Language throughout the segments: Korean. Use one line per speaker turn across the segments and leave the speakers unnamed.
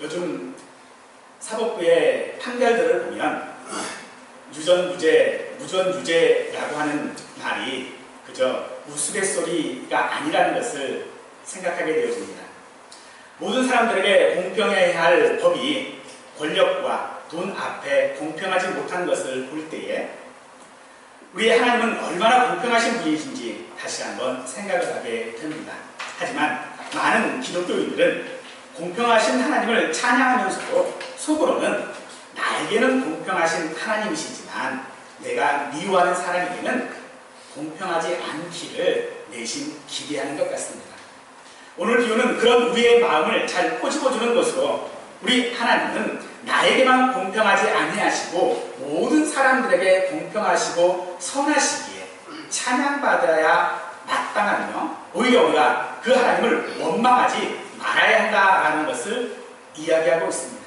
요즘 사법부의 판결들을 보면 유전무죄, 무전유죄라고 하는 말이 그저 우스갯소리가 아니라는 것을 생각하게 되어집니다. 모든 사람들에게 공평해야 할 법이 권력과 돈 앞에 공평하지 못한 것을 볼 때에 우리 하나님은 얼마나 공평하신 분이신지 다시 한번 생각을 하게 됩니다. 하지만 많은 기독교인들은 공평하신 하나님을 찬양하면서도 속으로는 나에게는 공평하신 하나님이시지만 내가 미워하는 사람에게는 공평하지 않기를 내심 기대하는 것 같습니다. 오늘 비유는 그런 우리의 마음을 잘 꼬집어주는 것으로 우리 하나님은 나에게만 공평하지 아니하시고 모든 사람들에게 공평하시고 선하시기에 찬양받아야 마땅하며 오히려 우리가 그 하나님을 원망하지 말아야 한다라는 것을 이야기하고 있습니다.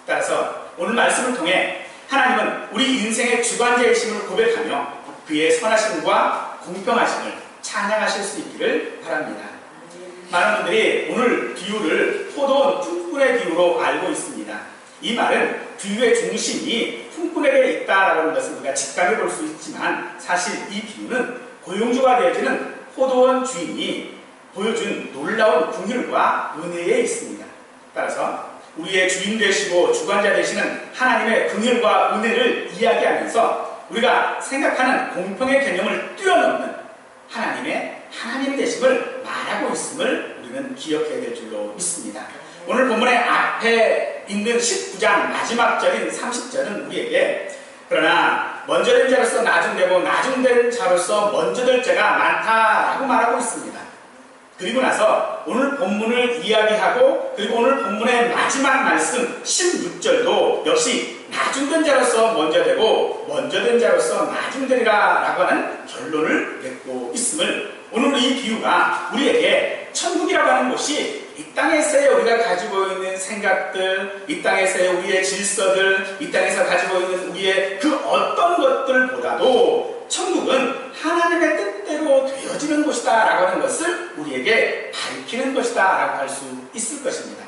따라서 오늘 말씀을 통해 하나님은 우리 인생의 주관자이심을 고백하며 그의 선하심과 공평하심을 찬양하실 수 있기를 바랍니다. 많은 분들이 오늘 비유를 포도원 품꾼의 비유로 알고 있습니다. 이 말은 비유의 중심이 품꾼에게 있다라고 하는 것을 우리가 직감해 볼 수 있지만 사실 이 비유는 고용주가 되어지는 포도원 주인이 보여준 놀라운 긍휼과 은혜에 있습니다. 따라서 우리의 주인 되시고 주관자 되시는 하나님의 긍휼과 은혜를 이야기하면서 우리가 생각하는 공평의 개념을 뛰어넘는 하나님의 하나님 되심을 말하고 있음을 우리는 기억해야 될 줄로 믿습니다. 오늘 본문의 앞에 있는 19장 마지막 절인 30절은 우리에게 그러나 먼저 된 자로서 나중되고 나중된 자로서 먼저 될 자가 많다라고 말하고 있습니다. 그리고 나서 오늘 본문을 이야기하고 그리고 오늘 본문의 마지막 말씀 16절도 역시 나중된 자로서 먼저 되고 먼저 된 자로서 나중되리라 라고 하는 결론을 맺고 있음을 오늘 이 비유가 우리에게 천국이라고 하는 곳이 이 땅에서의 우리가 가지고 있는 생각들, 이 땅에서의 우리의 질서들, 이 땅에서 가지고 있는 우리의 그 어떤 것들보다도 천국은 하나님의 뜻대로 되어지는 곳이다 라고 하는 것을 우리에게 밝히는 것이다 라고 할 수 있을 것입니다.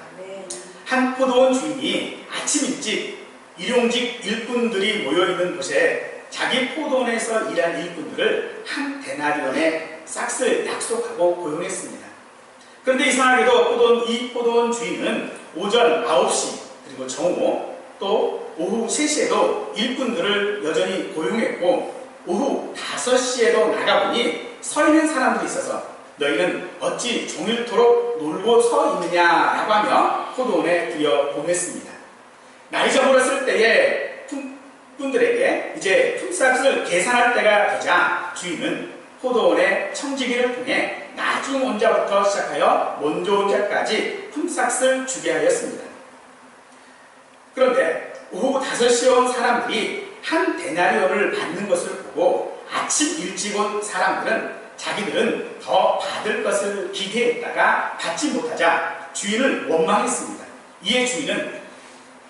한 포도원 주인이 아침 일찍 일용직 일꾼들이 모여있는 곳에 자기 포도원에서 일한 일꾼들을 한 데나리온의 싹쓸 약속하고 고용했습니다. 그런데 이상하게도 이 포도원 주인은 오전 9시 그리고 정오 또 오후 3시에도 일꾼들을 여전히 고용했고 오후 5시에도 나가보니 서 있는 사람들이 있어서 너희는 어찌 종일토록 놀고 서 있느냐라고 하며 포도원에 들여보냈습니다. 날이 저물었을 때에 품꾼들에게 이제 품삯을 계산할 때가 되자 주인은 포도원의 청지기를 통해 나중 온 자부터 시작하여 먼저 온 자까지 품삯을 주게 하였습니다. 그런데 오후 5시에 온 사람들이 한 데나리온을 받는 것을 보고 아침 일찍 온 사람들은 자기들은 더 받을 것을 기대했다가 받지 못하자 주인을 원망했습니다. 이에 주인은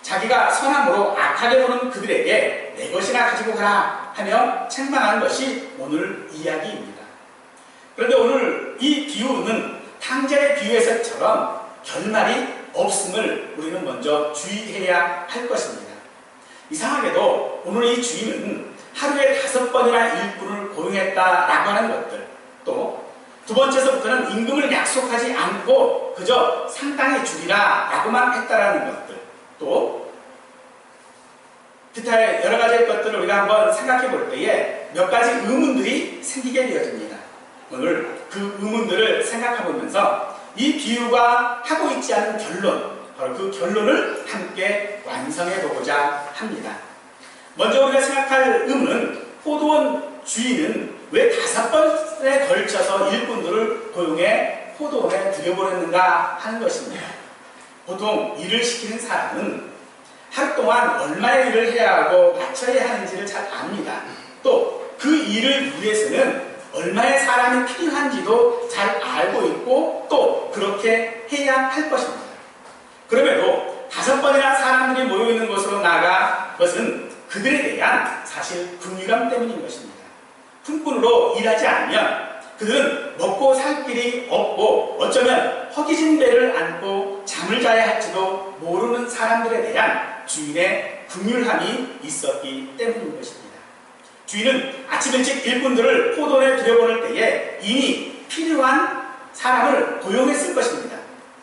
자기가 선함으로 악하게 보는 그들에게 내 것이나 가지고 가라 하며 책망하는 것이 오늘 이야기입니다. 그런데 오늘 이 비유는 탕자의 비유에서처럼 결말이 없음을 우리는 먼저 주의해야 할 것입니다. 이상하게도 오늘 이 주인은 하루에 5번이나 일꾼을 고용했다라고 하는 것들, 또 두 번째서부터는 임금을 약속하지 않고 그저 상당히 주리라 라고만 했다라는 것들, 또 기타의 여러 가지 것들을 우리가 한번 생각해 볼 때에 몇 가지 의문들이 생기게 되어집니다. 오늘 그 의문들을 생각해 보면서 이 비유가 하고 있지 않은 결론, 바로 그 결론을 함께 완성해 보고자 합니다. 먼저 우리가 생각할 의문은 포도원 주인은 왜 5번에 걸쳐서 일꾼들을 고용해 포도원에 들여보냈는가 하는 것입니다. 보통 일을 시키는 사람은 하루 동안 얼마의 일을 해야 하고 마쳐야 하는지를 잘 압니다. 또 그 일을 위해서는 얼마의 사람이 필요한지도 잘 알고 있고 또 그렇게 해야 할 것입니다. 그럼에도 5번이나 사람들이 모여있는 곳으로 나가 것은 그들에 대한 사실 긍휼감 때문인 것입니다. 품꾼으로 일하지 않으면 그들은 먹고 살 길이 없고 어쩌면 허기진 배를 안고 잠을 자야 할지도 모르는 사람들에 대한 주인의 긍휼함이 있었기 때문인 것입니다. 주인은 아침 일찍 일꾼들을 포도원에 들여보낼 때에 이미 필요한 사람을 고용했을 것입니다.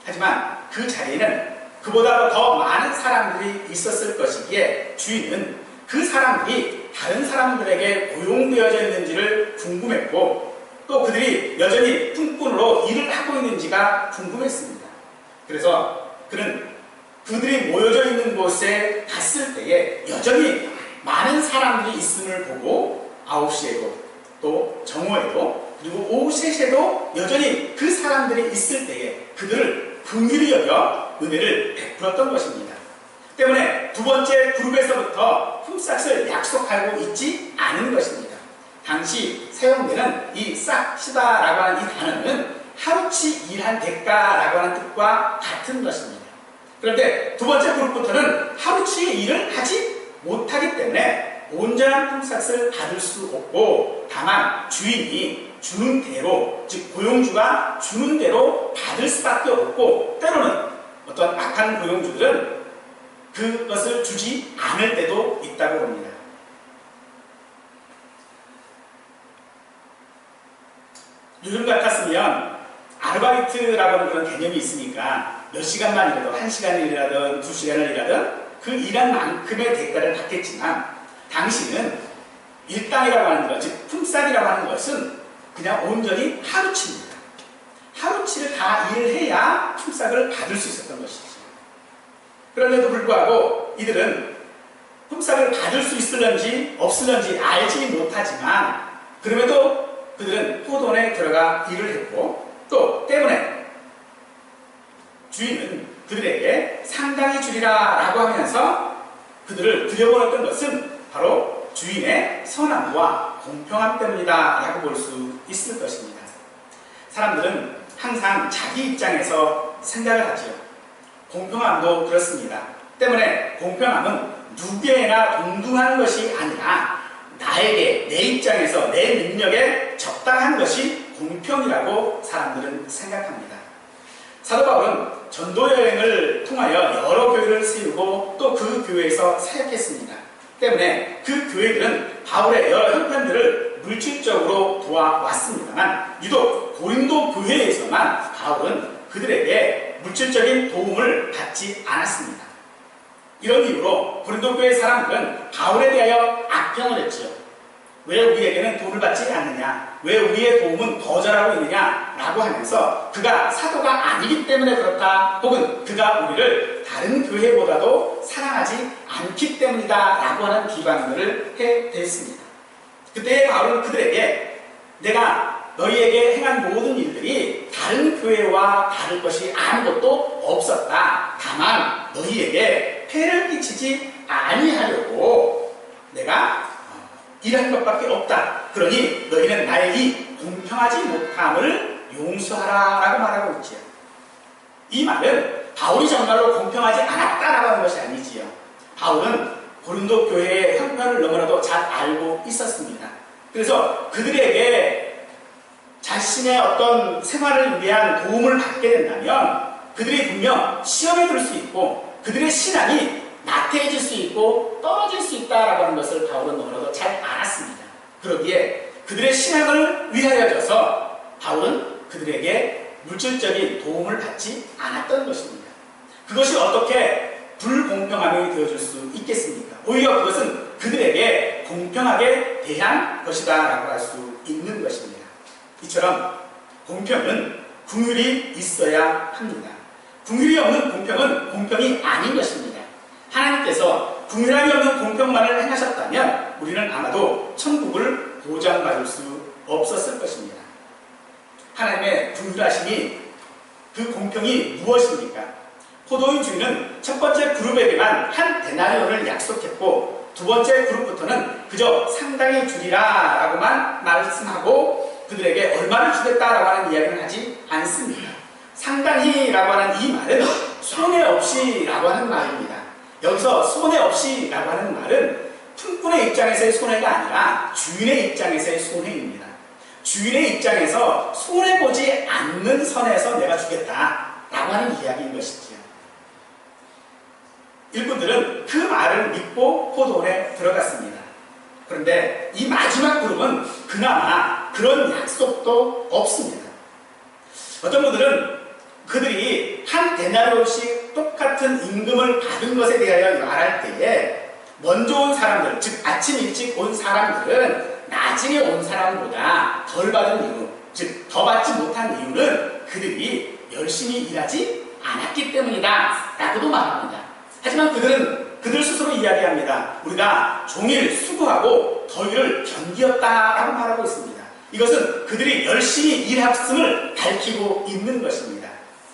하지만 그 자리에는 그보다 더 많은 사람들이 있었을 것이기에 주인은 그 사람들이 다른 사람들에게 고용되어져 있는지를 궁금했고 또 그들이 여전히 품꾼으로 일을 하고 있는지가 궁금했습니다. 그래서 그는 그들이 모여져 있는 곳에 갔을 때에 여전히 많은 사람들이 있음을 보고 9시에도 또 정오에도 그리고 오후 3시에도 여전히 그 사람들이 있을 때에 그들을 긍휼히 여겨 은혜를 베풀었던 것입니다. 때문에 두 번째 그룹에서부터 품삯을 약속하고 있지 않은 것입니다. 당시 사용되는 이 싹시다라고 하는 이 단어는 하루치 일한 대가라고 하는 뜻과 같은 것입니다. 그런데 두 번째 그룹부터는 하루치의 일을 하지 못하기 때문에 온전한 품삯을 받을 수 없고 다만 주인이 주는 대로, 즉 고용주가 주는 대로 받을 수밖에 없고 때로는 어떤 악한 고용주들은 그것을 주지 않을 때도 있다고 봅니다. 요즘 같았으면 아르바이트라고 하는 그런 개념이 있으니까 몇 시간만 일하든 1시간을 일하든 2시간을 일하든 그 일한 만큼의 대가를 받겠지만 당시는 일당이라고 하는 것, 즉 품삯이라고 하는 것은 그냥 온전히 하루치입니다. 하루치를 다 일을 해야 품삯을 받을 수 있었던 것이죠. 그런데도 불구하고 이들은 품삯을 받을 수 있을런지 없을런지 알지 못하지만 그럼에도 그들은 포도원에 들어가 일을 했고 또 때문에 주인은 그들에게 상당히 주리라 라고 하면서 그들을 들여보냈던 것은 바로 주인의 선함과 공평함 때문이다 라고 볼 수 있을 것입니다. 사람들은 항상 자기 입장에서 생각을 하죠. 공평함도 그렇습니다. 때문에 공평함은 누구에게나 동등한 것이 아니라 나에게 내 입장에서 내 능력에 적당한 것이 공평이라고 사람들은 생각합니다. 사도 바울은 전도 여행을 통하여 여러 교회를 세우고 또 그 교회에서 사역했습니다. 때문에 그 교회들은 바울의 여러 형편들을 물질적으로 도와왔습니다만 유독 고린도 교회에서만 바울은 그들에게 물질적인 도움을 받지 않았습니다. 이런 이유로 고린도 교회 사람들은 바울에 대하여 악평을 했지요. 왜 우리에게는 도움을 받지 않느냐? 왜 우리의 도움은 거절하고 있느냐? 라고 하면서 그가 사도가 아니기 때문에 그렇다 혹은 그가 우리를 다른 교회보다도 사랑하지 않기 때문이다 라고 하는 비방들을 해댔습니다. 그때 바울은 그들에게 내가 너희에게 행한 모든 일들이 다른 교회와 다를 것이 아무것도 없었다. 다만 너희에게 폐를 끼치지 아니하려고 내가 일한 것밖에 없다. 그러니 너희는 나의 이 공평하지 못함을 용서하라 라고 말하고 있지요. 이 말은 바울이 정말로 공평하지 않았다라고 하는 것이 아니지요. 바울은 고린도 교회의 형편을 너무나도 잘 알고 있었습니다. 그래서 그들에게 자신의 어떤 생활을 위한 도움을 받게 된다면 그들이 분명 시험에 들 수 있고 그들의 신앙이 나태해질 수 있고 떨어질 수 있다라고 하는 것을 바울은 너무나도 잘 알았습니다. 그러기에 그들의 신앙을 위하여져서 바울은 그들에게 물질적인 도움을 받지 않았던 것입니다. 그것이 어떻게 불공평함이 되어줄 수 있겠습니까? 오히려 그것은 그들에게 공평하게 대한 것이다 라고 할 수 있는 것입니다. 이처럼 공평은 긍휼이 있어야 합니다. 긍휼이 없는 공평은 공평이 아닌 것입니다. 하나님께서 긍휼함이 없는 공평만을 행하셨다면 우리는 아마도 천국을 보장받을 수 없었을 것입니다. 하나님의 긍휼하심이 그 공평이 무엇입니까? 포도원 주인은 첫 번째 그룹에게만 한 데나리온을 약속했고 두 번째 그룹부터는 그저 상당히 주리라 라고만 말씀하고 그들에게 얼마를 주겠다라고 하는 이야기는 하지 않습니다. 상당히 라고 하는 이 말은 손해 없이 라고 하는 말입니다. 여기서 손해 없이 라고 하는 말은 품꾼의 입장에서의 손해가 아니라 주인의 입장에서의 손해입니다. 주인의 입장에서 손해보지 않는 선에서 내가 주겠다라고 하는 이야기인 것이지요. 일꾼들은 그 말을 믿고 포도원에 들어갔습니다. 그런데 이 마지막 그룹은 그나마 그런 약속도 없습니다. 어떤 분들은 그들이 한 데나리온씩 똑같은 임금을 받은 것에 대하여 말할 때에 먼저 온 사람들, 즉 아침 일찍 온 사람들은 나중에 온 사람보다 덜 받은 이유, 즉 더 받지 못한 이유는 그들이 열심히 일하지 않았기 때문이다 라고도 말합니다. 하지만 그들 스스로 이야기합니다. 우리가 종일 수고하고 더위를 견디었다라고 말하고 있습니다. 이것은 그들이 열심히 일했음을 밝히고 있는 것입니다.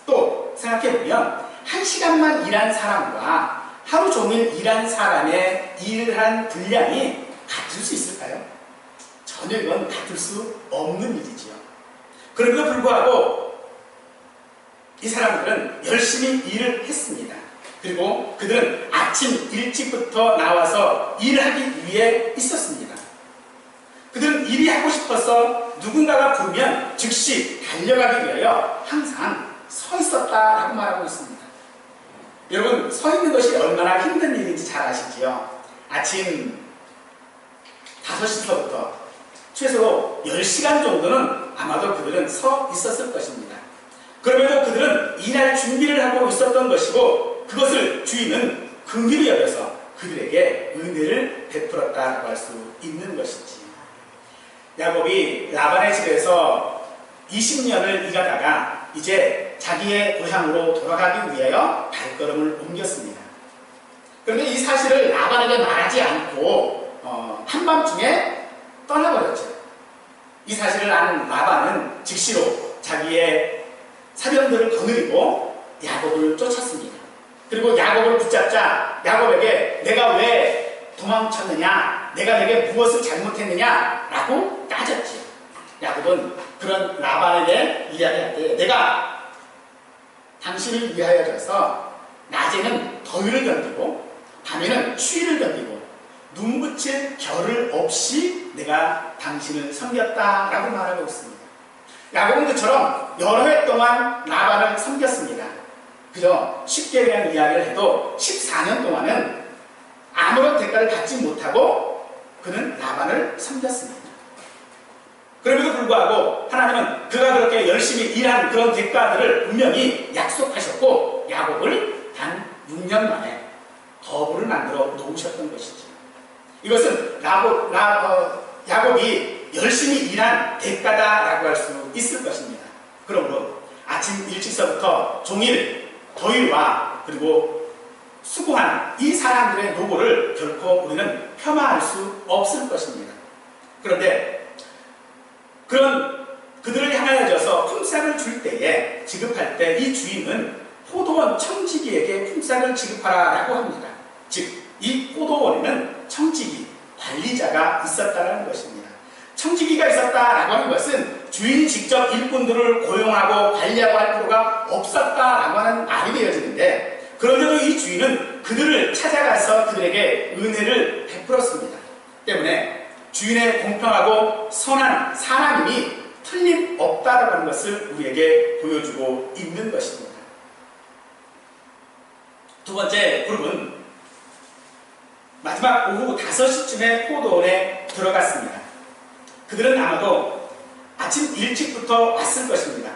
또 생각해보면 1시간만 일한 사람과 하루 종일 일한 사람의 일한 분량이 같을 수 있을까요? 전혀 이건 같을 수 없는 일이지요. 그럼에도 불구하고 이 사람들은 열심히 일을 했습니다. 그리고 그들은 아침 일찍부터 나와서 일하기 위해 있었습니다. 그들은 일이 하고 싶어서 누군가가 부르면 즉시 달려가기 위하여 항상 서 있었다라고 말하고 있습니다. 여러분, 서 있는 것이 얼마나 힘든 일인지 잘 아시지요? 아침 5시서부터 최소 10시간 정도는 아마도 그들은 서 있었을 것입니다. 그럼에도 그들은 일할 준비를 하고 있었던 것이고 그것을 주인은 긍휼히 여겨서 그들에게 은혜를 베풀었다고 할 수 있는 것이지. 야곱이 라반의 집에서 20년을 일하다가 이제 자기의 고향으로 돌아가기 위하여 발걸음을 옮겼습니다. 그런데 이 사실을 라반에게 말하지 않고 한밤중에 떠나버렸죠. 이 사실을 아는 라반은 즉시로 자기의 사병들을 거느리고 야곱을 쫓았습니다. 그리고 야곱을 붙잡자 야곱에게 내가 왜 도망쳤느냐, 내가 내게 무엇을 잘못했느냐 라고 따졌지. 야곱은 그런 라반에게 이야기할 때 내가 당신을 위하여져서 낮에는 더위를 견디고 밤에는 추위를 견디고 눈 붙일 겨를 없이 내가 당신을 섬겼다라고 말하고 있습니다. 야곱은 그처럼 여러 해 동안 라반을 섬겼습니다. 그저 쉽게 그냥 이야기를 해도 14년 동안은 아무런 대가를 받지 못하고 그는 라반을 섬겼습니다. 그럼에도 불구하고 하나님은 그가 그렇게 열심히 일한 그런 대가들을 분명히 약속하셨고 야곱을 단 6년 만에 거부를 만들어 놓으셨던 것이죠. 이것은 야곱이 열심히 일한 대가다라고 할 수 있을 것입니다. 그러므로 아침 일찍서부터 종일 더위와 그리고 수고한 이 사람들의 노고를 결코 우리는 폄하할 수 없을 것입니다. 그런데 그런 그들을 향하여져서 품삯을 줄 때에 지급할 때 이 주인은 포도원 청지기에게 품삯을 지급하라라고 합니다. 즉 이 포도원에는 청지기, 관리자가 있었다는 것입니다. 청지기가 있었다라고 하는 것은 주인이 직접 일꾼들을 고용하고 관리하고 할 필요가 없었다라고 하는 말이 되어지는데 그런데도 이 주인은 그들을 찾아가서 그들에게 은혜를 베풀었습니다. 때문에 주인의 공평하고 선한 사람임이 틀림없다라고 하는 것을 우리에게 보여주고 있는 것입니다. 두 번째 그룹은 마지막 오후 5시쯤에 포도원에 들어갔습니다. 그들은 아마도 아침 일찍부터 왔을 것입니다.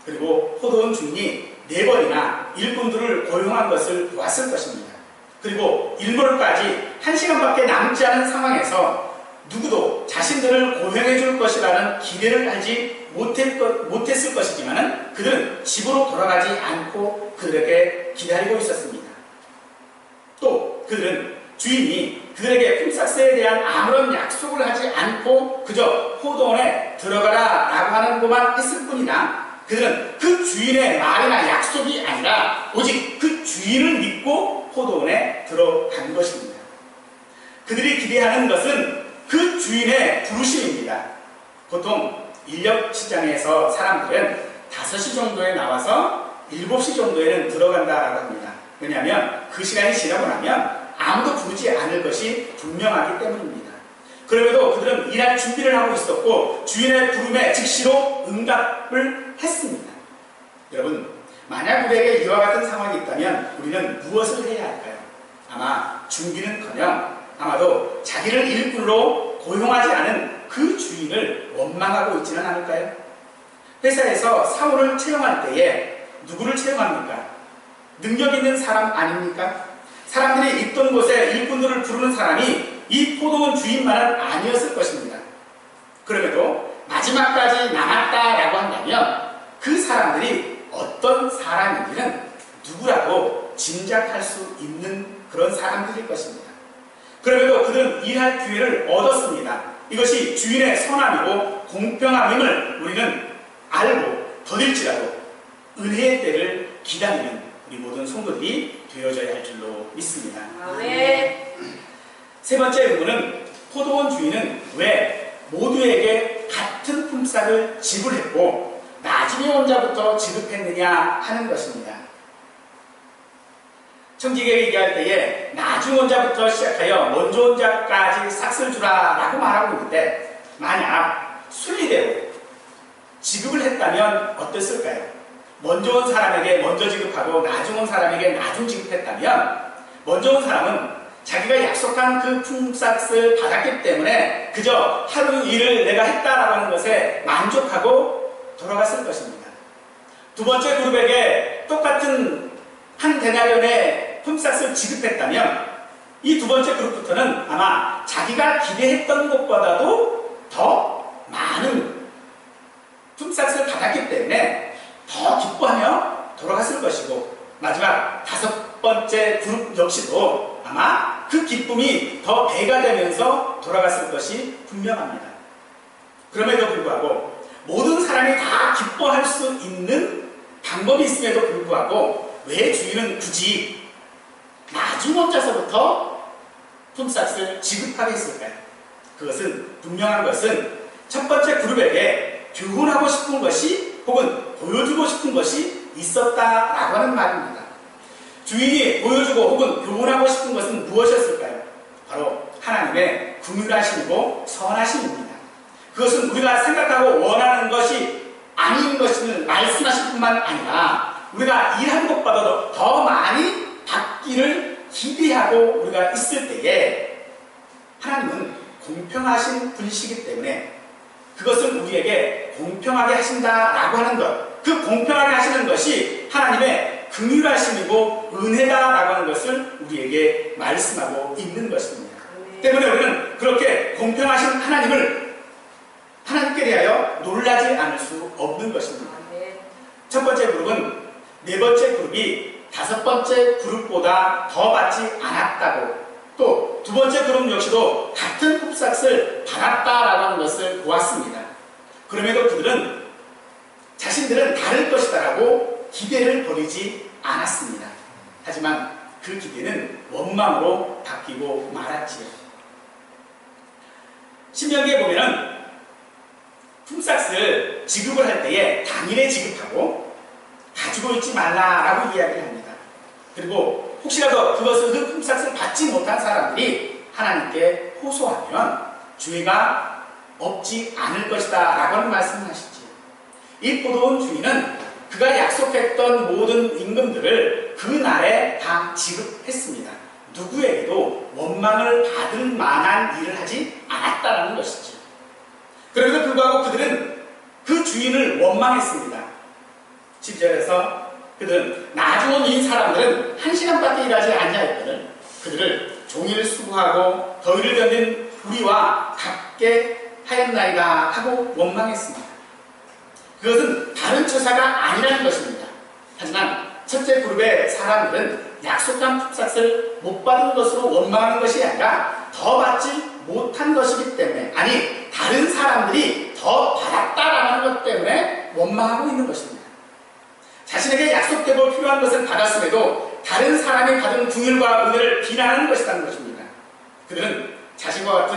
그리고 포도원 주인이 4번이나 일꾼들을 고용한 것을 보았을 것입니다. 그리고 일몰까지 1시간밖에 남지 않은 상황에서 누구도 자신들을 고용해 줄 것이라는 기대를 하지 못했을 것이지만 그들은 집으로 돌아가지 않고 그들에게 기다리고 있었습니다. 또 그들은 주인이 그들에게 품삯에 대한 아무런 약속을 하지 않고 그저 포도원에 들어가라 라고 하는 것만 했을 뿐이나 그들은 그 주인의 말이나 약속이 아니라 오직 그 주인을 믿고 포도원에 들어간 것입니다. 그들이 기대하는 것은 그 주인의 부르심입니다. 보통 인력시장에서 사람들은 5시 정도에 나와서 7시 정도에는 들어간다라고 합니다. 왜냐하면 그 시간이 지나고 나면 아무도 부르지 않을 것이 분명하기 때문입니다. 그럼에도 그들은 일할 준비를 하고 있었고 주인의 부름에 즉시로 응답을 했습니다. 여러분, 만약 우리에게 이와 같은 상황이 있다면 우리는 무엇을 해야 할까요? 아마 준비는커녕 아마도 자기를 일꾼으로 고용하지 않은 그 주인을 원망하고 있지는 않을까요? 회사에서 사원을 채용할 때에 누구를 채용합니까? 능력 있는 사람 아닙니까? 사람들이 있던 곳에 일꾼들을 부르는 사람이 이 포도원 주인만은 아니었을 것입니다. 그럼에도 마지막까지 남았다라고 한다면 그 사람들이 어떤 사람인지는 누구라도 짐작할 수 있는 그런 사람들일 것입니다. 그럼에도 그들은 일할 기회를 얻었습니다. 이것이 주인의 선함이고 공평함임을 우리는 알고 더딜지라도 은혜의 때를 기다리는 우리 모든 성도들이 되어져야 할 줄로 믿습니다.
네.
세 번째 의문은 포도원 주인은 왜 모두에게 같은 품삯을 지불했고 나중에 혼자부터 지급했느냐 하는 것입니다. 청지기에게 얘기할 때에 나중 혼자부터 시작하여 먼저 혼자까지 삭슬 주라 라고 말하고 있는데 만약 순리대로 지급을 했다면 어땠을까요? 먼저 온 사람에게 먼저 지급하고 나중 온 사람에게 나중 지급했다면 먼저 온 사람은 자기가 약속한 그 품삯을 받았기 때문에 그저 하루 일을 내가 했다라고 하는 것에 만족하고 돌아갔을 것입니다. 두 번째 그룹에게 똑같은 한 데나리온의 품삯을 지급했다면 이 두 번째 그룹부터는 아마 자기가 기대했던 것보다도 더 많은 품삯을 받았기 때문에 더 기뻐하며 돌아갔을 것이고 마지막 다섯 번째 그룹 역시도 아마 그 기쁨이 더 배가 되면서 돌아갔을 것이 분명합니다. 그럼에도 불구하고 모든 사람이 다 기뻐할 수 있는 방법이 있음에도 불구하고 왜 주인은 굳이 나중 혼자서부터 품삯을 지급하게 했을까요? 그것은 분명한 것은 첫 번째 그룹에게 교훈하고 싶은 것이 혹은 보여주고 싶은 것이 있었다라고 하는 말입니다. 주인이 보여주고 혹은 교훈하고 싶은 것은 무엇이었을까요? 바로 하나님의 긍휼하심이고 선하심입니다. 그것은 우리가 생각하고 원하는 것이 아닌 것을 말씀하실 뿐만 아니라 우리가 일한 것보다도 더 많이 받기를 기대하고 우리가 있을 때에 하나님은 공평하신 분이시기 때문에 그것을 우리에게 공평하게 하신다라고 하는 것, 그 공평하게 하시는 것이 하나님의 긍휼하심이고 은혜다라고 하는 것을 우리에게 말씀하고 있는 것입니다. 때문에 우리는 그렇게 공평하신 하나님께 대하여 놀라지 않을 수 없는 것입니다. 첫 번째 그룹은 네 번째 그룹이 다섯 번째 그룹보다 더 받지 않았다고 또 두 번째 그룹 역시도 같은 품삯을 받았다라고 하는 것을 보았습니다. 그럼에도 그들은 자신들은 다를 것이다라고 기대를 버리지 않았습니다. 하지만 그 기대는 원망으로 바뀌고 말았지요. 신명기에 보면은 품삯을 지급을 할 때에 당일에 지급하고 가지고 있지 말라라고 이야기를 합니다. 그리고 혹시라도 그 품삯을 받지 못한 사람들이 하나님께 호소하면 죄가 없지 않을 것이다 라고 하는 말씀을 하시지요. 이 포도원 주인은 그가 약속했던 모든 임금들을 그 날에 다 지급했습니다. 누구에게도 원망을 받을 만한 일을 하지 않았다라는 것이죠. 그럼에도 불구하고 그들은 그 주인을 원망했습니다. 10절에서 그들은 나중 온 이 사람들은 1시간밖에 일하지 않냐 했거든. 그들을 종일 수고하고 더위를 견딘 우리와 같게 하였나이다 하고 원망했습니다. 그것은 다른 처사가 아니라는 것입니다. 하지만 첫째 그룹의 사람들은 약속한 품삯을 못 받은 것으로 원망하는 것이 아니라 더 받지 못한 것이기 때문에 아니 다른 사람들이 더 받았다라는 것 때문에 원망하고 있는 것입니다. 자신에게 약속되고 필요한 것을 받았음에도 다른 사람이 받은 긍휼과 은혜를 비난하는 것이라는 것입니다. 그들은 자신과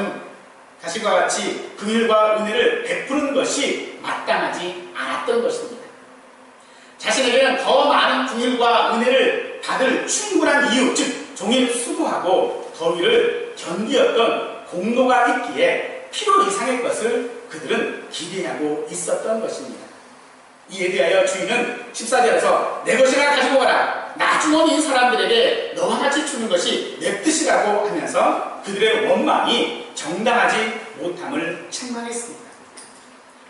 같이 긍휼과 은혜를 베푸는 것이 마땅하지 않았던 것입니다. 자신에게는 더 많은 긍휼과 은혜를 받을 충분한 이유, 즉 종일 수고하고 더위를 견디었던 공로가 있기에 필요 이상의 것을 그들은 기대하고 있었던 것입니다. 이에 대하여 주인은 14절에서 내 것이나 가지고 가라. 나중은 이 사람들에게 너와 같이 주는 것이 내 뜻이라고 하면서 그들의 원망이 정당하지 못함을 책망했습니다.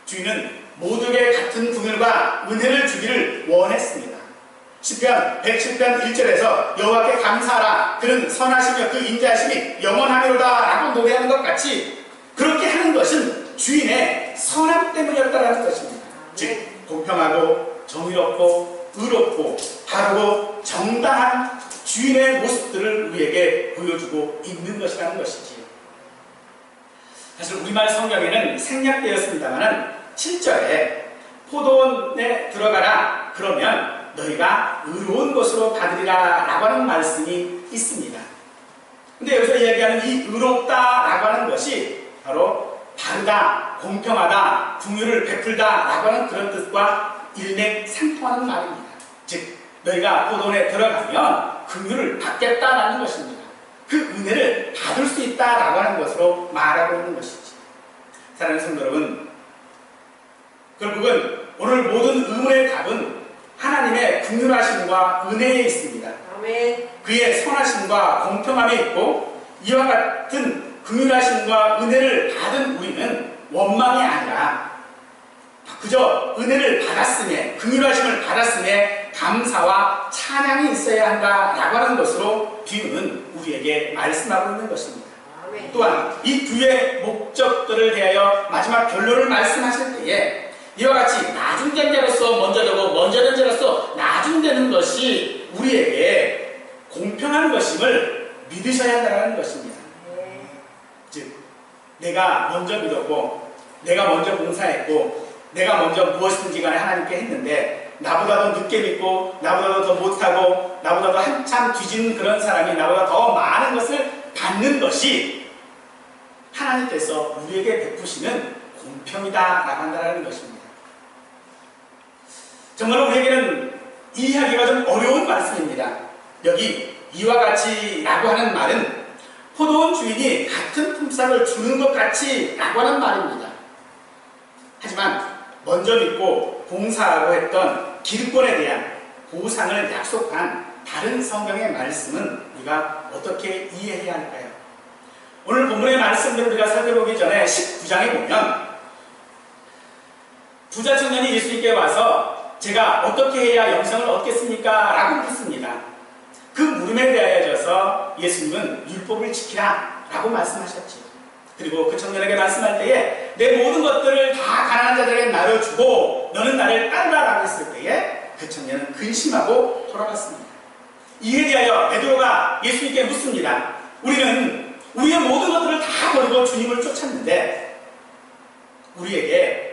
주인은 모두에게 같은 긍휼과 은혜를 주기를 원했습니다. 시편 107편 1절에서 여호와께 감사하라. 그는 선하시며 그 인자하심이 영원하리로다 라고 노래하는 것 같이 그렇게 하는 것은 주인의 선함 때문이었다라는 것입니다. 즉 공평하고 정의롭고 의롭고 바르고 정당한 주인의 모습들을 우리에게 보여주고 있는 것이라는 것이지요. 사실 우리말 성경에는 생략되었습니다만 7절에 포도원에 들어가라 그러면 너희가 의로운 것으로 받으리라 라고 하는 말씀이 있습니다. 근데 여기서 이야기하는 이 의롭다 라고 하는 것이 바로 바르다, 공평하다, 긍휼을 베풀다 라고 하는 그런 뜻과 일맥상통하는 말입니다. 즉 너희가 포도원에 들어가면 긍휼을 받겠다라는 것입니다. 그 은혜를 받을 수 있다라고 하는 것으로 말하고 있는 것이지. 사랑하는 성도 여러분, 결국은 오늘 모든 의문의 답은 하나님의 긍휼하심과 은혜에 있습니다.
아멘.
그의 선하심과 공평함에 있고 이와 같은 긍휼하심과 은혜를 받은 우리는 원망이 아니라 그저 은혜를 받았음에 긍휼하심을 받았음에 감사와 찬양이 있어야 한다라고 하는 것으로 비유는 우리에게 말씀하고 있는 것입니다.
아멘.
또한 이 두의 목적들을 대하여 마지막 결론을 말씀하실 때에 이와 같이 나중된 자로서 먼저 되고 먼저 된 자로서 나중되는 것이 우리에게 공평한 것임을 믿으셔야 한다는 것입니다. 즉 내가 먼저 믿었고 내가 먼저 봉사했고 내가 먼저 무엇이든지 간에 하나님께 했는데 나보다도 늦게 믿고 나보다도 더 못하고 나보다도 한참 뒤진 그런 사람이 나보다 더 많은 것을 받는 것이 하나님께서 우리에게 베푸시는 공평이다라고 한다는 것입니다. 정말 우리에게는 이해하기가 좀 어려운 말씀입니다. 여기 이와 같이 라고 하는 말은 포도원 주인이 같은 품삯을 주는 것 같이 라고 하는 말입니다. 하지만 먼저 믿고 봉사하고 했던 기득권에 대한 보상을 약속한 다른 성경의 말씀은 우리가 어떻게 이해해야 할까요? 오늘 본문의 말씀들을 우리가 살펴보기 전에 19장에 보면 부자 청년이 예수님께 와서 제가 어떻게 해야 영생을 얻겠습니까? 라고 묻습니다. 그 물음에 대하여져서 예수님은 율법을 지키라 라고 말씀하셨죠. 그리고 그 청년에게 말씀할 때에 내 모든 것들을 다 가난한 자들에게 나눠주고 너는 나를 따르라 라고 했을 때에 그 청년은 근심하고 돌아갔습니다. 이에 대하여 베드로가 예수님께 묻습니다. 우리는 우리의 모든 것들을 다 버리고 주님을 쫓았는데 우리에게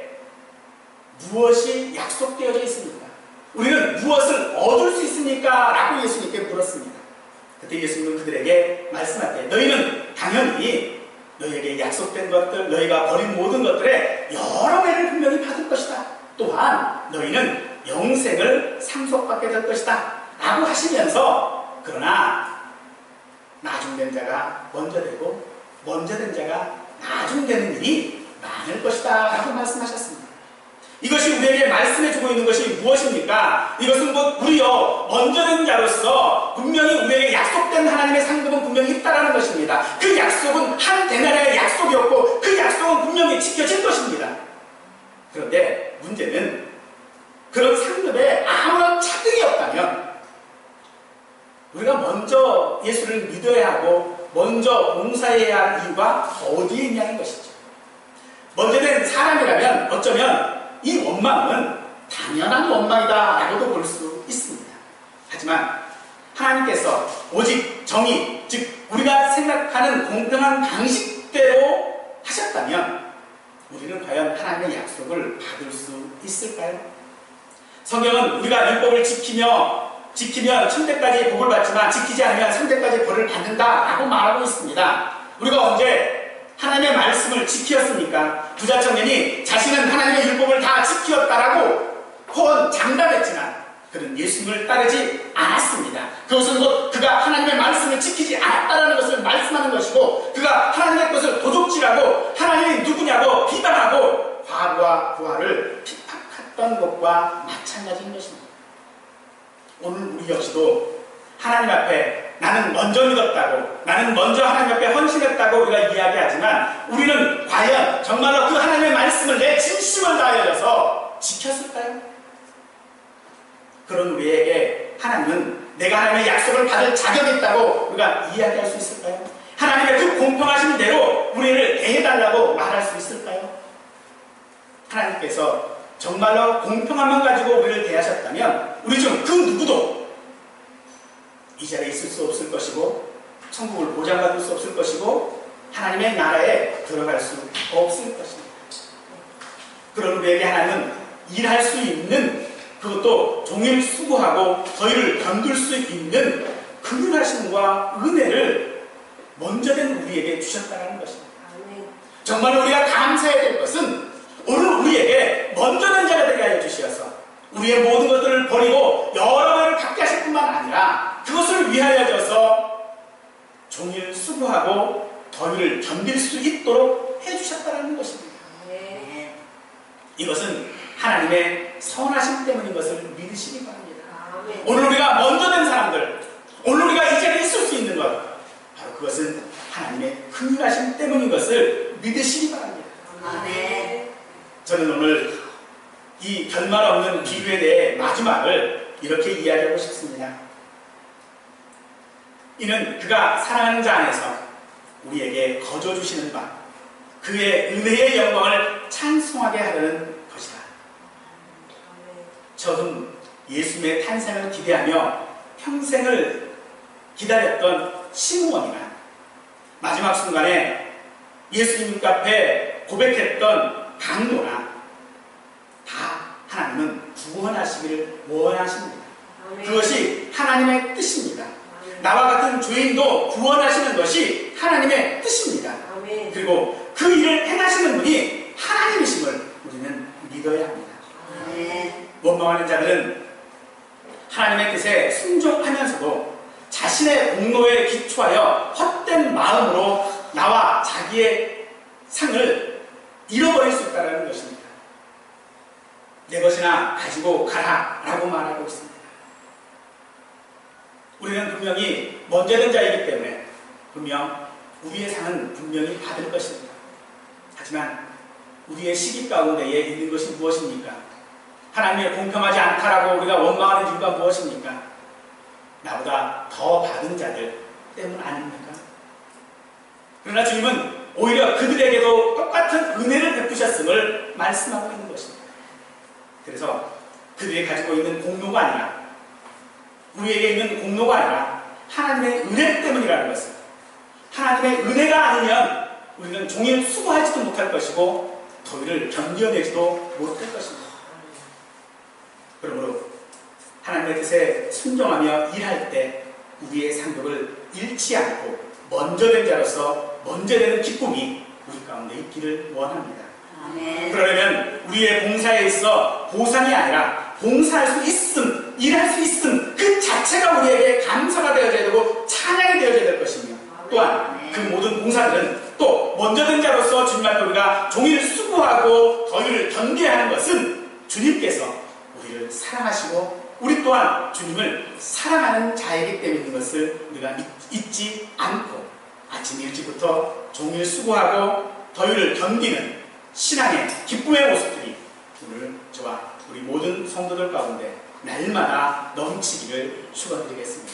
무엇이 약속되어져 있습니까? 우리는 무엇을 얻을 수 있습니까? 라고 예수님께 물었습니다. 그때 예수님은 그들에게 말씀할 때 너희는 당연히 너희에게 약속된 것들, 너희가 버린 모든 것들에 여러 배를 분명히 받을 것이다. 또한 너희는 영생을 상속받게 될 것이다. 라고 하시면서 그러나 나중된 자가 먼저 되고 먼저 된 자가 나중되는 일이 많을 것이다. 라고 말씀하셨습니다. 이것이 우리에게 말씀해주고 있는 것이 무엇입니까? 이것은 곧 우리요 먼저 된 자로서 분명히 우리에게 약속된 하나님의 상급은 분명히 있다라는 것입니다. 그 약속은 한 대나리의 약속이었고 그 약속은 분명히 지켜질 것입니다. 그런데 문제는 그런 상급에 아무런 차등이 없다면 우리가 먼저 예수를 믿어야 하고 먼저 봉사해야 할 이유가 어디에 있냐는 것이죠. 먼저 된 사람이라면 어쩌면 이 원망은 당연한 원망이다 라고도 볼 수 있습니다. 하지만 하나님께서 오직 정의, 즉 우리가 생각하는 공평한 방식대로 하셨다면 우리는 과연 하나님의 약속을 받을 수 있을까요? 성경은 우리가 율법을 지키면 천대까지 복을 받지만 지키지 않으면 천대까지 벌을 받는다 라고 말하고 있습니다. 우리가 언제 하나님의 말씀을 지키었습니까? 부자 청년이 자신은 하나님의 율법을 다 지키었다라고 호언 장담했지만 그는 예수님을 따르지 않았습니다. 그것은 곧 그가 하나님의 말씀을 지키지 않았다라는 것을 말씀하는 것이고 그가 우리가 하나님의 것을 도둑질하고 하나님이 누구냐고 비방하고 과부와 부하를 핍박했던 것과 마찬가지인 것입니다. 오늘 우리 역시도 하나님 앞에 나는 먼저 믿었다고, 나는 먼저 하나님 앞에 헌신했다고 우리가 이야기하지만 우리는 과연 정말로 그 하나님의 말씀을 내 진심을 다하여서 지켰을까요? 그런 우리에게 하나님은 내가 하나님의 약속을 받을 자격이 있다고 우리가 이야기할 수 있을까요? 하나님의 그 공평하신 대로 우리를 대해달라고 말할 수 있을까요? 하나님께서 정말로 공평함만 가지고 우리를 대하셨다면 우리 중 그 누구도 이 자리에 있을 수 없을 것이고 천국을 보장받을 수 없을 것이고 하나님의 나라에 들어갈 수 없을 것입니다. 그런 우리에게 하나님은 일할 수 있는, 그것도 종일 수고하고 더위를 견딜 수 있는 긍휼하심과 은혜를 먼저 된 우리에게 주셨다는 것입니다. 정말 우리가 감사해야 될 것은 오늘 우리에게 먼저 된 자가 되게 하여 주시어서 우리의 모든 것들을 버리고 여러 가지를 갖게 하실 뿐만 아니라 그것을 위하여져서 종일 수고하고 더위를 견딜 수 있도록 해주셨다는 것입니다. 이것은 하나님의 선하심 때문인 것을 믿으시기 바랍니다. 오늘 우리가 먼저 된 사람들, 오늘 우리가 이 자리에 있을 수 있는 것, 바로 그것은 하나님의 긍휼하심 때문인 것을 믿으시기 바랍니다. 저는 오늘 이 결말 없는 비유에 대해 마지막을 이렇게 이야기하고 싶습니다. 이는 그가 사랑하는 자 안에서 우리에게 거저 주시는 바, 그의 은혜의 영광을 찬송하게 하려는 것이다. 처음 예수님의 탄생을 기대하며 평생을 기다렸던 시므온이나 마지막 순간에 예수님 앞에 고백했던 강도나 다 하나님은 구원하시기를 원하십니다. 그것이 하나님의 뜻입니다. 나와 같은 죄인도 구원하시는 것이 하나님의 뜻입니다. 그리고 그 일을 행하시는 분이 하나님이심을 우리는 믿어야 합니다. 원망하는 자들은 하나님의 뜻에 순종하면서도 자신의 공로에 기초하여 헛된 마음으로 나와 자기의 상을 잃어버릴 수 있다는 것입니다. 내 것이나 가지고 가라 라고 말하고 있습니다. 우리는 분명히 먼저 된 자이기 때문에 분명 우리의 상은 분명히 받을 것입니다. 하지만 우리의 시기 가운데에 있는 것이 무엇입니까? 하나님의 공평하지 않다라고 우리가 원망하는 이유가 무엇입니까? 나보다 더 받은 자들 때문 아닙니까? 그러나 주님은 오히려 그들에게도 똑같은 은혜를 베푸셨음을 말씀하고 있는 것입니다. 그래서 그들이 가지고 있는 공로가 아니라, 우리에게 있는 공로가 아니라 하나님의 은혜 때문이라는 것을, 하나님의 은혜가 아니면 우리는 종일 수고하지도 못할 것이고 더위를 견뎌내지도 못할 것입니다. 그러므로 하나님의 뜻에 순종하며 일할 때 우리의 상급을 잃지 않고 먼저 된 자로서 먼저 되는 기쁨이 우리 가운데 있기를 원합니다. 그러려면 우리의 봉사에 있어 보상이 아니라 봉사할 수 있음, 일할 수 있음 그 자체가 우리에게 감사가 되어져야 되고 찬양이 되어져야 될 것이며, 또한 그 모든 봉사들은 또 먼저 된 자로서 주님 앞에 우리가 종일 수고하고 더위를 견뎌야 하는 것은 주님께서 우리를 사랑하시고 우리 또한 주님을 사랑하는 자이기 때문인 것을 우리가 잊지 않고 아침 일찍부터 종일 수고하고 더위를 견디는 신앙의 기쁨의 모습들이 오늘 저와 우리 모든 성도들 가운데 날마다 넘치기를 축원드리겠습니다.